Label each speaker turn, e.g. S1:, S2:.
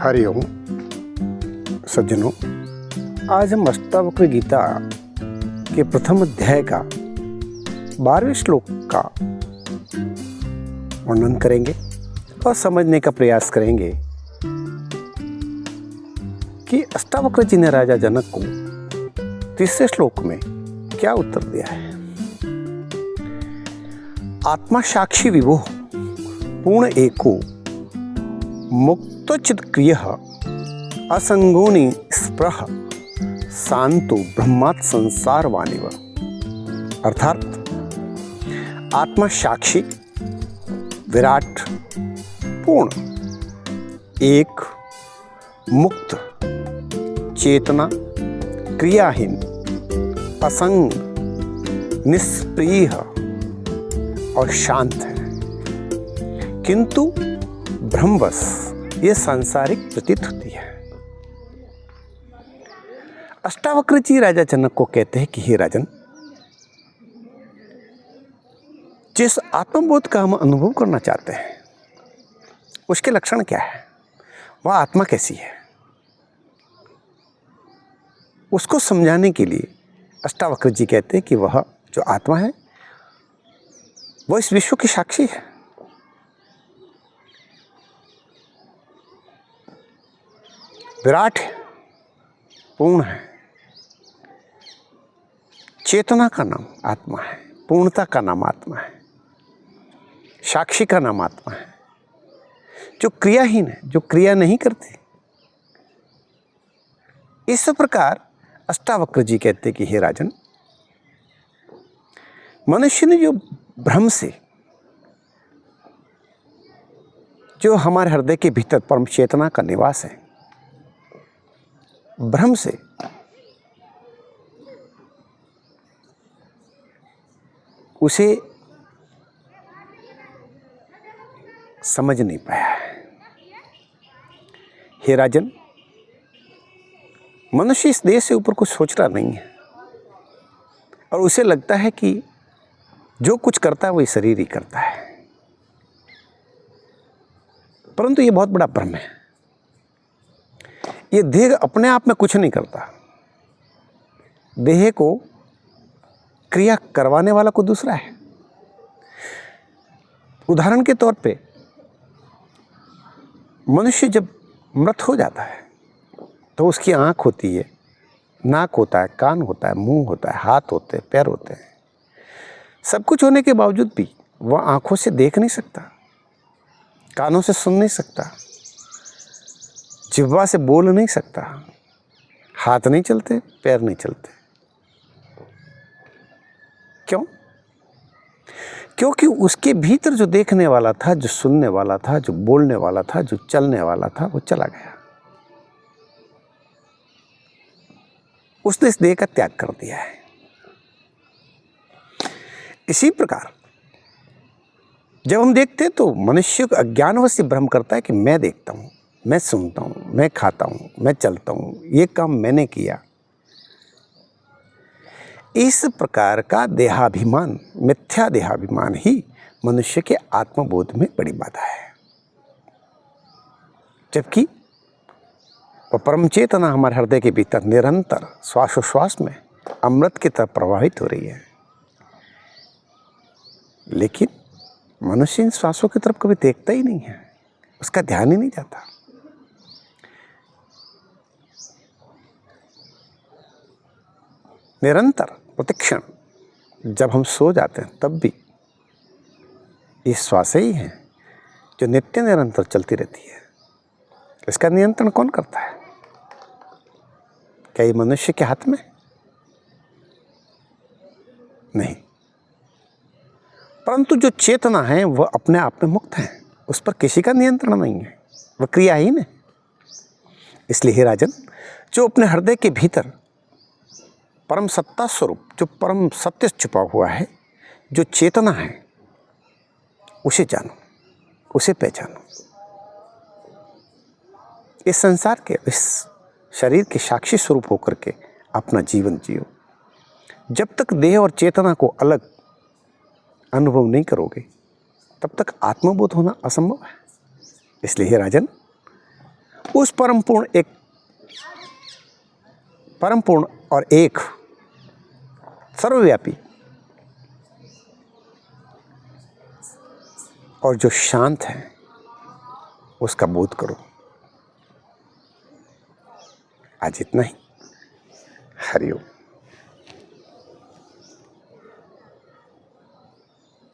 S1: हरिओम सज्जनों, आज हम अष्टावक्र गीता के प्रथम अध्याय का 12वें श्लोक का वर्णन करेंगे और समझने का प्रयास करेंगे कि अष्टावक्र जी ने राजा जनक को तीसरे श्लोक में क्या उत्तर दिया है। आत्मा साक्षी विभो पूर्ण एको मुक्तचित क्रिय असंगोनि स्पृह शांतो ब्रह्मात् संसार वानिव। अर्थात आत्मा साक्षी, विराट, पूर्ण, एक, मुक्त, चेतना, क्रियाहीन, असंग, निष्प्रिय और शांत है, किंतु भ्रमवश ये सांसारिक प्रतीत होती है। अष्टावक्र जी राजा जनक को कहते हैं कि हे राजन, जिस आत्मबोध का हम अनुभव करना चाहते हैं उसके लक्षण क्या है, वह आत्मा कैसी है, उसको समझाने के लिए अष्टावक्र जी कहते हैं कि वह जो आत्मा है वह इस विश्व की साक्षी है, विराट है, पूर्ण है, चेतना का नाम आत्मा है, पूर्णता का नाम आत्मा है, साक्षी का नाम आत्मा है, जो क्रियाहीन है, जो क्रिया नहीं करती। इस प्रकार अष्टावक्र जी कहते कि हे राजन, मनुष्य ने जो भ्रम से, जो हमारे हृदय के भीतर परम चेतना का निवास है, भ्रम से उसे समझ नहीं पाया है। हे राजन, मनुष्य इस देह से ऊपर कुछ सोच रहा नहीं है और उसे लगता है कि जो कुछ करता है वही शरीर ही करता है, परंतु ये बहुत बड़ा भ्रम है। ये देह अपने आप में कुछ नहीं करता, देह को क्रिया करवाने वाला कोई दूसरा है। उदाहरण के तौर पे मनुष्य जब मृत हो जाता है तो उसकी आँख होती है, नाक होता है, कान होता है, मुंह होता है, हाथ होते हैं, पैर होते हैं। सब कुछ होने के बावजूद भी वह आँखों से देख नहीं सकता, कानों से सुन नहीं सकता, जिह्वा से बोल नहीं सकता, हाथ नहीं चलते, पैर नहीं चलते। क्यों? क्योंकि उसके भीतर जो देखने वाला था, जो सुनने वाला था, जो बोलने वाला था, जो चलने वाला था, वो चला गया। उसने इस देह का त्याग कर दिया है। इसी प्रकार जब हम देखते हैं तो मनुष्य को अज्ञानवश से भ्रम करता है कि मैं देखता हूँ, मैं सुनता हूँ, मैं खाता हूँ, मैं चलता हूँ, ये काम मैंने किया। इस प्रकार का देहाभिमान, मिथ्या देहाभिमान ही मनुष्य के आत्मबोध में बड़ी बाधा है। जबकि वह परम चेतना हमारे हृदय के भीतर निरंतर श्वासोश्वास में अमृत की तरह प्रवाहित हो रही है, लेकिन मनुष्य इन श्वासों की तरफ कभी देखता ही नहीं है, उसका ध्यान ही नहीं जाता। निरंतर प्रतिक्षण जब हम सो जाते हैं तब भी ये श्वास ही है जो नित्य निरंतर चलती रहती है। इसका नियंत्रण कौन करता है? क्या ये मनुष्य के हाथ में? नहीं, परंतु जो चेतना है वह अपने आप में मुक्त है, उस पर किसी का नियंत्रण नहीं है, वह क्रियाहीन है। इसलिए हे राजन, जो अपने हृदय के भीतर परम सत्ता स्वरूप, जो परम सत्य छुपा हुआ है, जो चेतना है, उसे जानो, उसे पहचानो। इस संसार के, इस शरीर के साक्षी स्वरूप होकर के अपना जीवन जियो। जब तक देह और चेतना को अलग अनुभव नहीं करोगे तब तक आत्मबोध होना असंभव है। इसलिए हे राजन, उस परम पूर्ण और एक सर्वव्यापी और जो शांत है उसका बोध करो। आज इतना ही। हरि ओम।